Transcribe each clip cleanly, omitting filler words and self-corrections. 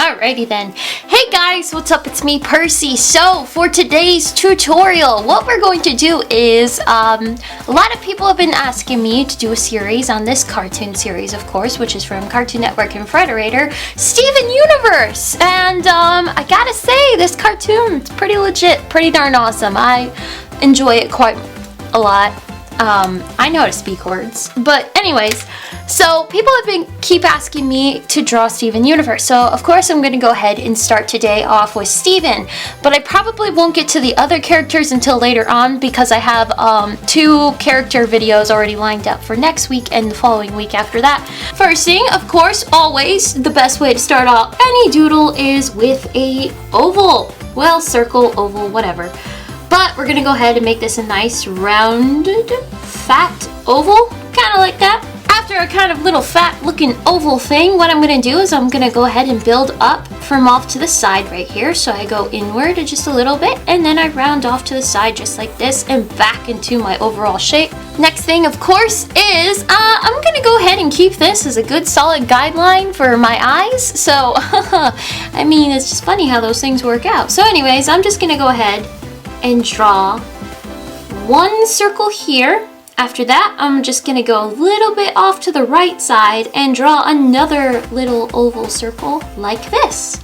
Alrighty then. Hey guys, what's up? It's me, Percy. So for today's tutorial, what we're going to do is, a lot of people have been asking me to do a series on this cartoon series, of course, which is from Cartoon Network and Frederator, Steven Universe. And I gotta say, this cartoon is pretty legit, pretty darn awesome. I enjoy it quite a lot. I know how to speak words, but anyways, so people have keep asking me to draw Steven Universe, so of course I'm going to go ahead and start today off with Steven, but I probably won't get to the other characters until later on because I have 2 character videos already lined up for next week and the following week after that. First thing, of course, always the best way to start off any doodle is with a oval, well, circle, oval, whatever. But we're gonna go ahead and make this a nice rounded, fat oval, kind of like that. After a kind of little fat looking oval thing, what I'm gonna do is I'm gonna go ahead and build up from off to the side right here. So I go inward just a little bit and then I round off to the side just like this and back into my overall shape. Next thing, of course, is I'm gonna go ahead and keep this as a good solid guideline for my eyes. So, I mean, it's just funny how those things work out. So anyways, I'm just gonna go ahead and draw one circle here. After that, I'm just gonna go a little bit off to the right side and draw another little oval circle like this.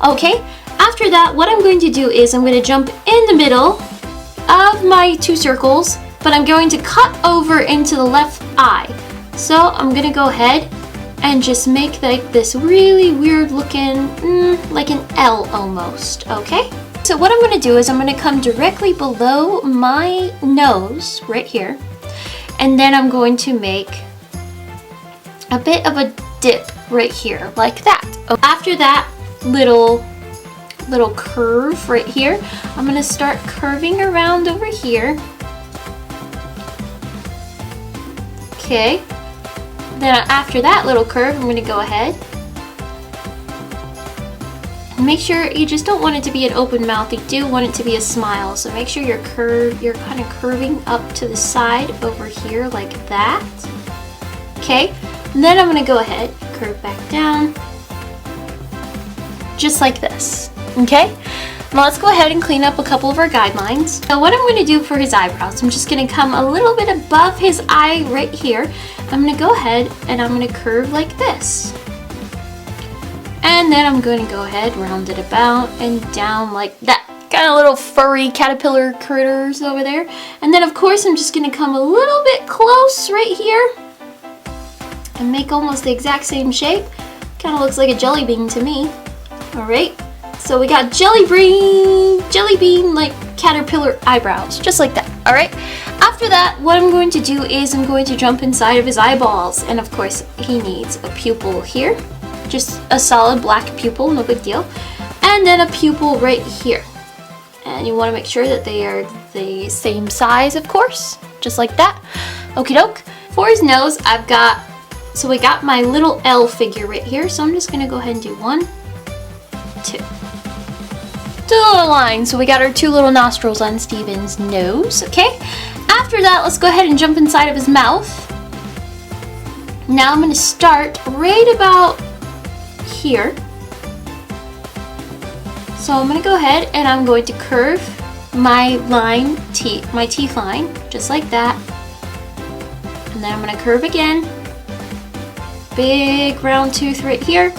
Okay, after that, what I'm going to do is I'm gonna jump in the middle of my 2 circles, but I'm going to cut over into the left eye. So I'm gonna go ahead and just make like this really weird looking, like an L almost, okay? So what I'm going to do is I'm going to come directly below my nose right here, and then I'm going to make a bit of a dip right here like that. After that little curve right here, I'm going to start curving around over here. Okay, then after that little curve, I'm going to go ahead. Make sure you just don't want it to be an open mouth, you do want it to be a smile. So make sure you're kind of curving up to the side over here like that. Okay, and then I'm gonna go ahead, curve back down, just like this, okay? Now let's go ahead and clean up a couple of our guidelines. Now what I'm gonna do for his eyebrows, I'm just gonna come a little bit above his eye right here. I'm gonna go ahead and I'm gonna curve like this. And then I'm going to go ahead, round it about and down like that. Kind of little furry caterpillar critters over there. And then of course I'm just going to come a little bit close right here and make almost the exact same shape. Kind of looks like a jelly bean to me. Alright, so we got jelly bean like caterpillar eyebrows, just like that. Alright, after that what I'm going to do is I'm going to jump inside of his eyeballs. And of course he needs a pupil here. Just a solid black pupil, no big deal. And then a pupil right here. And you want to make sure that they are the same size, of course, just like that. Okie doke. For his nose, so we got my little L figure right here. So I'm just going to go ahead and do 1, 2. 2 little lines. So we got our 2 little nostrils on Steven's nose, okay? After that, let's go ahead and jump inside of his mouth. Now I'm going to start right about here. So I'm going to go ahead and I'm going to curve my teeth line, just like that. And then I'm going to curve again. Big round tooth right here.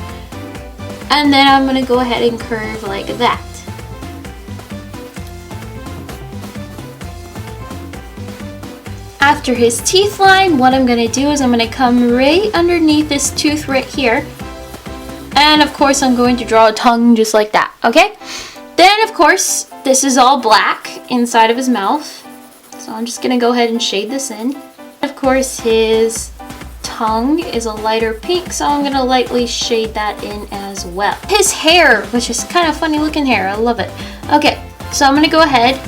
And then I'm going to go ahead and curve like that. After his teeth line, what I'm going to do is I'm going to come right underneath this tooth right here. And of course I'm going to draw a tongue just like that, okay? Then of course this is all black inside of his mouth. So I'm just gonna go ahead and shade this in. Of course his tongue is a lighter pink, so I'm gonna lightly shade that in as well. His hair, which is kind of funny looking hair, I love it. Okay, so I'm gonna go ahead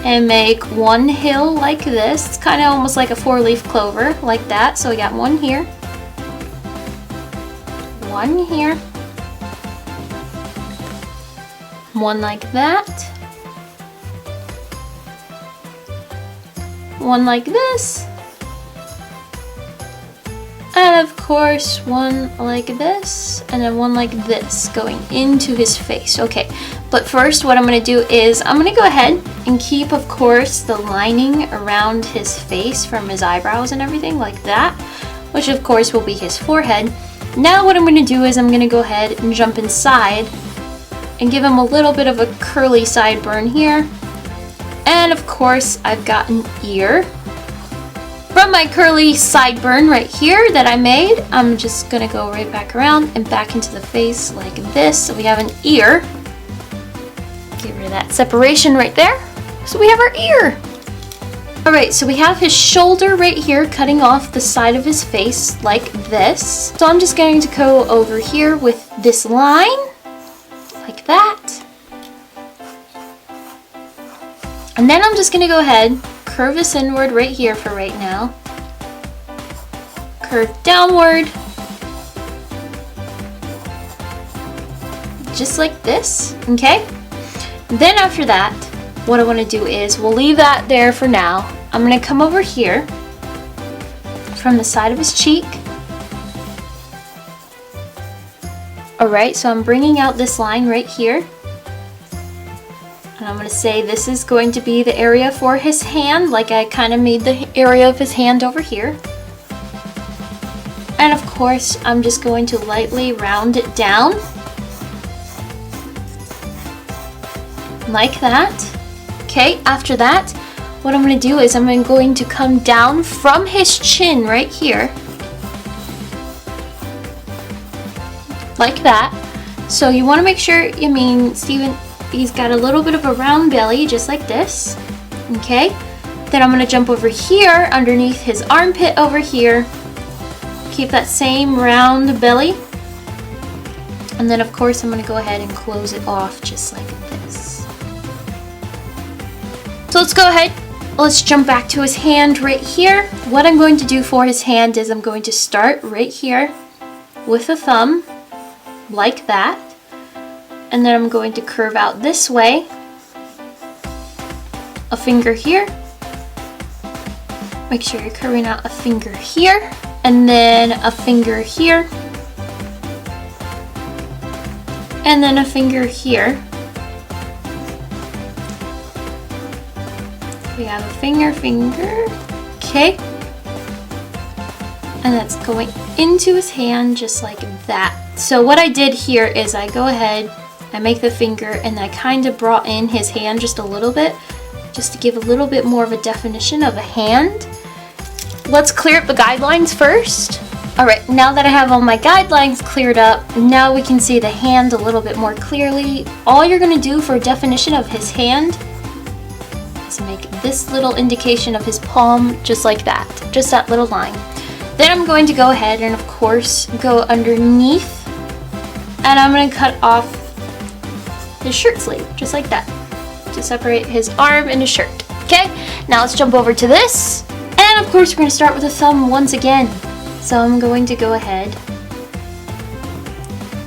and make one hill like this. It's kind of almost like a 4-leaf clover, like that. So we got one here. One here, one like that, one like this, and of course, one like this, and then one like this going into his face. Okay, but first what I'm gonna do is I'm gonna go ahead and keep, of course, the lining around his face from his eyebrows and everything like that, which of course will be his forehead. Now what I'm gonna do is I'm gonna go ahead and jump inside and give him a little bit of a curly sideburn here. And of course, I've got an ear. From my curly sideburn right here that I made, I'm just gonna go right back around and back into the face like this. So we have an ear. Get rid of that separation right there. So we have our ear. All right, so we have his shoulder right here cutting off the side of his face like this. So I'm just going to go over here with this line, like that. And then I'm just gonna go ahead, curve this inward right here for right now. Curve downward. Just like this, okay? Then after that, what I wanna do is, we'll leave that there for now. I'm gonna come over here from the side of his cheek. All right, so I'm bringing out this line right here. And I'm going to say this is going to be the area for his hand, like I kind of made the area of his hand over here. And of course, I'm just going to lightly round it down. Like that. Okay, after that, what I'm going to do is I'm going to come down from his chin right here. Like that. So you want to make sure, Steven, he's got a little bit of a round belly, just like this, okay? Then I'm gonna jump over here, underneath his armpit over here. Keep that same round belly. And then of course I'm gonna go ahead and close it off just like this. So let's go ahead, let's jump back to his hand right here. What I'm going to do for his hand is I'm going to start right here with a thumb, like that. And then I'm going to curve out this way, a finger here, make sure you're curving out a finger here, and then a finger here, and then a finger here. We have a finger, okay, and that's going into his hand just like that. So what I did here is I go ahead, I make the finger, and I kind of brought in his hand just a little bit, just to give a little bit more of a definition of a hand. Let's clear up the guidelines first. All right, now that I have all my guidelines cleared up, now we can see the hand a little bit more clearly. All you're gonna do for a definition of his hand is make this little indication of his palm, just like that, just that little line. Then I'm going to go ahead and of course go underneath, and I'm gonna cut off his shirt sleeve, just like that, to separate his arm and his shirt. Okay, now let's jump over to this, and of course we're going to start with the thumb once again. So I'm going to go ahead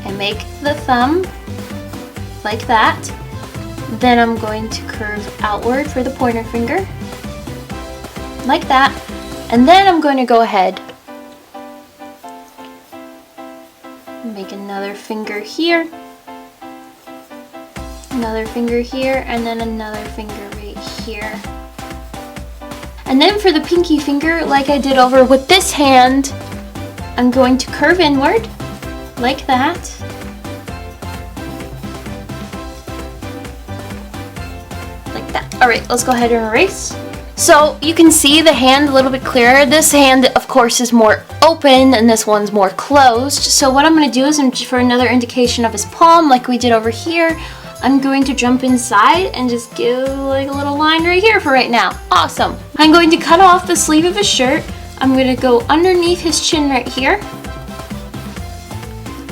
and make the thumb like that. Then I'm going to curve outward for the pointer finger, like that, and then I'm going to go ahead and make another finger here, another finger here, and then another finger right here. And then for the pinky finger, like I did over with this hand, I'm going to curve inward, like that. Like that. Alright, let's go ahead and erase. So you can see the hand a little bit clearer. This hand, of course, is more open and this one's more closed. So what I'm going to do is, for another indication of his palm, like we did over here, I'm going to jump inside and just give like a little line right here for right now. Awesome. I'm going to cut off the sleeve of his shirt. I'm going to go underneath his chin right here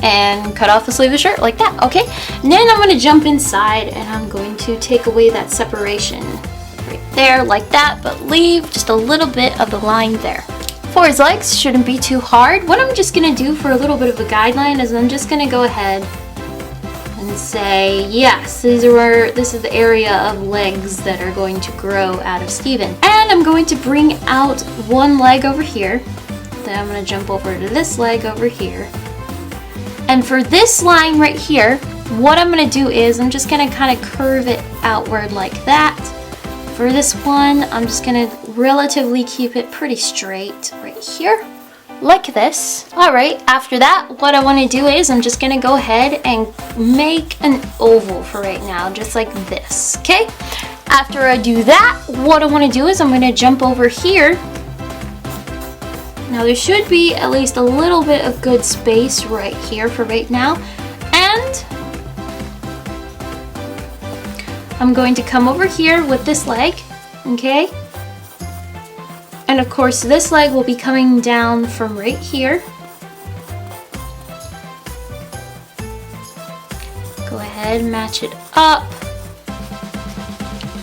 and cut off the sleeve of the shirt like that. Okay. And then I'm going to jump inside and I'm going to take away that separation right there like that, but leave just a little bit of the line there. For his legs, shouldn't be too hard. What I'm just going to do for a little bit of a guideline is I'm just going to go ahead and say, yes, this is the area of legs that are going to grow out of Steven. And I'm going to bring out one leg over here Then I'm gonna jump over to this leg over here. And for this line right here, what I'm gonna do is I'm just gonna kind of curve it outward like that. For this one, I'm just gonna relatively keep it pretty straight right here, like this. All right, after that, what I wanna do is I'm just gonna go ahead and make an oval for right now, just like this, okay? After I do that, what I wanna do is I'm gonna jump over here. Now there should be at least a little bit of good space right here for right now. And I'm going to come over here with this leg, okay? And of course this leg will be coming down from right here. Go ahead, match it up.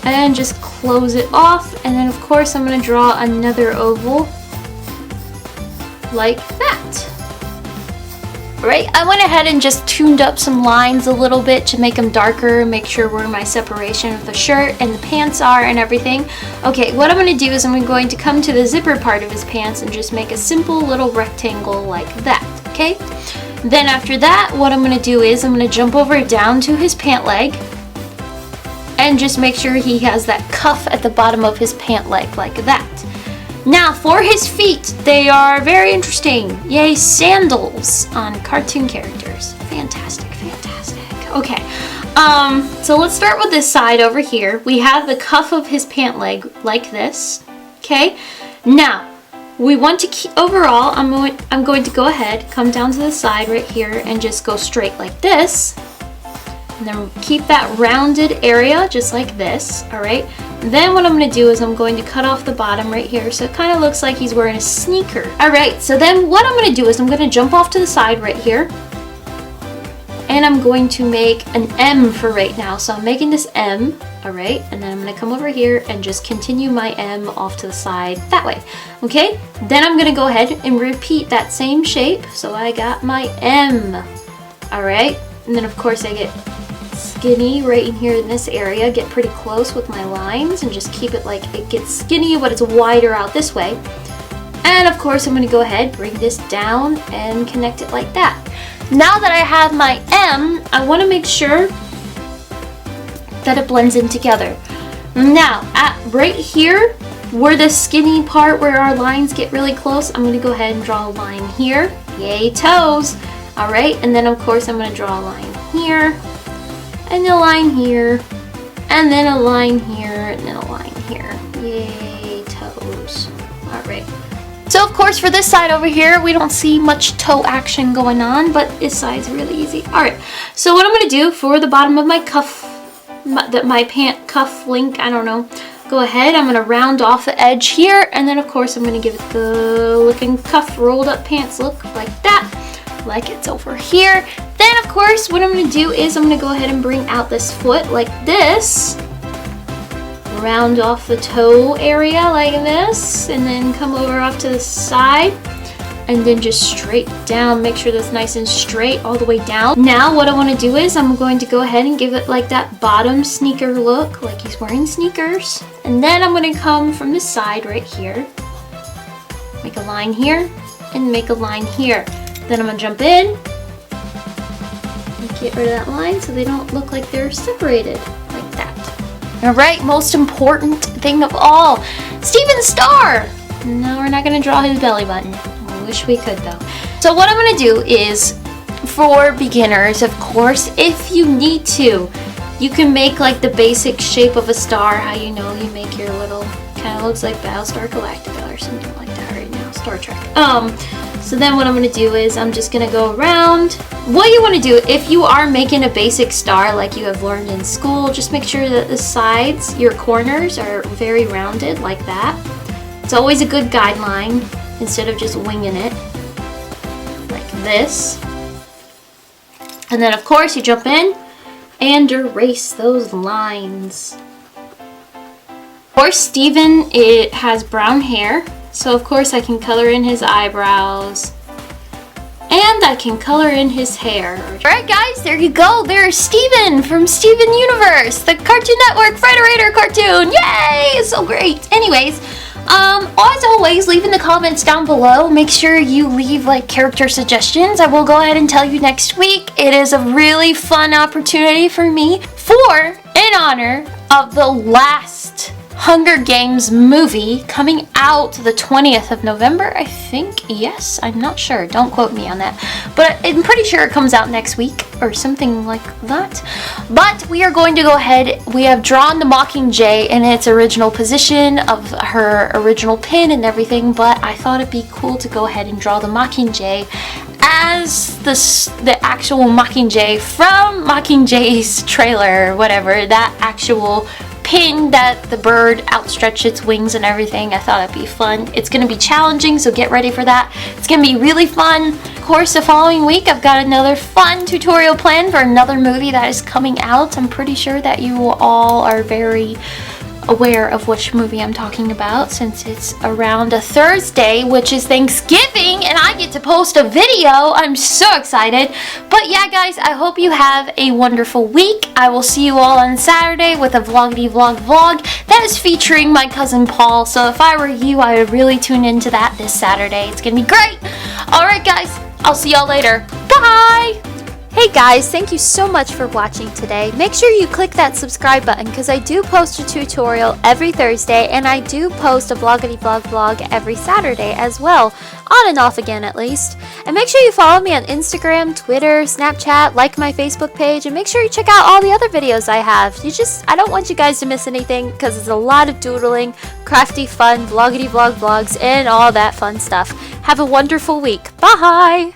And just close it off. And then of course I'm gonna draw another oval like that. Right, I went ahead and just tuned up some lines a little bit to make them darker, make sure where my separation of the shirt and the pants are and everything. Okay, what I'm going to do is I'm going to come to the zipper part of his pants and just make a simple little rectangle like that, okay? Then after that, what I'm going to do is I'm going to jump over down to his pant leg and just make sure he has that cuff at the bottom of his pant leg like that. Now for his feet, they are very interesting. Yay, sandals on cartoon characters. Fantastic, fantastic. Okay, so let's start with this side over here. We have the cuff of his pant leg like this, okay? Now, we want to keep, overall, I'm going to go ahead, come down to the side right here and just go straight like this. And then keep that rounded area just like this, all right? Then what I'm gonna do is I'm going to cut off the bottom right here so it kind of looks like he's wearing a sneaker. All right, so then what I'm gonna do is I'm gonna jump off to the side right here and I'm going to make an M for right now. So I'm making this M, all right? And then I'm gonna come over here and just continue my M off to the side that way, okay? Then I'm gonna go ahead and repeat that same shape. So I got my M, all right? And then of course I get skinny right in here in this area, get pretty close with my lines and just keep it like it gets skinny but it's wider out this way. And of course I'm going to go ahead, bring this down and connect it like that. Now that I have my M, I want to make sure that it blends in together. Now at right here where the skinny part where our lines get really close, I'm going to go ahead and draw a line here. Yay, toes. All right, and then of course I'm going to draw a line here and a line here, and then a line here, and then a line here. Yay, toes. All right. So of course for this side over here, we don't see much toe action going on, but this side's really easy. All right, so what I'm gonna do for the bottom of my cuff, my pant cuff link, I don't know, go ahead, I'm gonna round off the edge here, and then of course I'm gonna give it the looking cuff rolled up pants look like that, like it's over here. Then of course what I'm going to do is I'm going to go ahead and bring out this foot like this, round off the toe area like this, and then come over off to the side and then just straight down. Make sure that's nice and straight all the way down. Now what I want to do is I'm going to go ahead and give it like that bottom sneaker look, like he's wearing sneakers. And then I'm going to come from the side right here, make a line here and make a line here. Then I'm going to jump in, get rid of that line so they don't look like they're separated like that. All right, most important thing of all, Steven's star. No, we're not gonna draw his belly button. I wish we could though. So what I'm gonna do is, for beginners, of course, if you need to, you can make like the basic shape of a star, how you know you make your little, kind of looks like Battlestar Galactica or something like that right now, Star Trek. So then what I'm going to do is I'm just going to go around. What you want to do, if you are making a basic star like you have learned in school, just make sure that the sides, your corners, are very rounded like that. It's always a good guideline instead of just winging it like this. And then of course you jump in and erase those lines. Of course Steven, it has brown hair. So of course I can color in his eyebrows and I can color in his hair. Alright guys, there you go. There's Steven from Steven Universe, the Cartoon Network Frederator cartoon. Yay! It's so great. Anyways, As always, leave in the comments down below. Make sure you leave like character suggestions. I will go ahead and tell you next week. It is a really fun opportunity for me in honor of the last Hunger Games movie coming out the 20th of November, I think. Yes, I'm not sure. Don't quote me on that. But I'm pretty sure it comes out next week or something like that. But we are going to go ahead. We have drawn the Mockingjay in its original position of her original pin and everything, but I thought it'd be cool to go ahead and draw the Mockingjay as the actual Mockingjay from Mockingjay's trailer or whatever, that actual pin that the bird outstretched its wings and everything. I thought it'd be fun. It's going to be challenging, so get ready for that. It's going to be really fun. Of course, the following week I've got another fun tutorial planned for another movie that is coming out. I'm pretty sure that you all are very aware of which movie I'm talking about, since it's around a Thursday, which is Thanksgiving, and I get to post a video. I'm so excited. But yeah, guys, I hope you have a wonderful week. I will see you all on Saturday with a vloggy vlog that is featuring my cousin Paul. So if I were you, I would really tune into that this Saturday. It's gonna be great. Alright guys, I'll see y'all later. Bye! Hey guys, thank you so much for watching today. Make sure you click that subscribe button because I do post a tutorial every Thursday, and I do post a vloggity vlog every Saturday as well, on and off again at least. And make sure you follow me on Instagram, Twitter, Snapchat, like my Facebook page, and make sure you check out all the other videos I have. I don't want you guys to miss anything because there's a lot of doodling, crafty fun, vloggity vlogs, and all that fun stuff. Have a wonderful week. Bye!